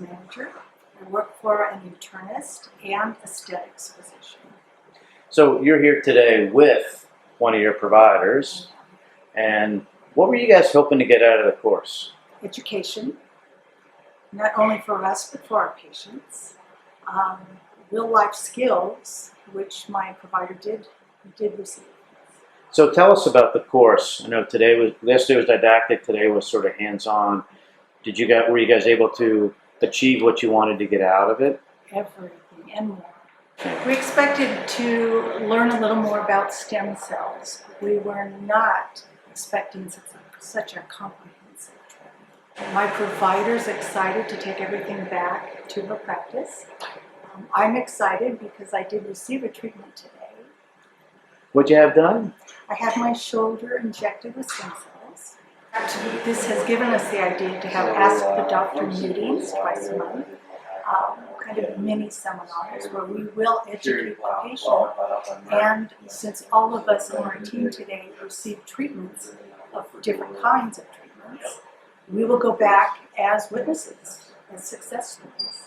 manager. I work for an internist and aesthetics physician. So you're here today with one of your providers, and what were you guys hoping to get out of the course? Education, not only for us but for our patients. Real life skills, which my provider did receive. So tell us about the course. I know yesterday was didactic, today was sort of hands-on. Were you guys able to achieve what you wanted to get out of it? Everything and more. We expected to learn a little more about stem cells. We were not expecting such a comprehensive training. My provider's excited to take everything back to her practice. I'm excited because I did receive a treatment today. What'd you have done? I had my shoulder injected with stem cells. This has given us the idea to have Ask the Doctor meetings twice a month, kind of mini seminars where we will educate the patient. And since all of us on our team today receive treatments of different kinds of treatments, we will go back as witnesses, as success stories.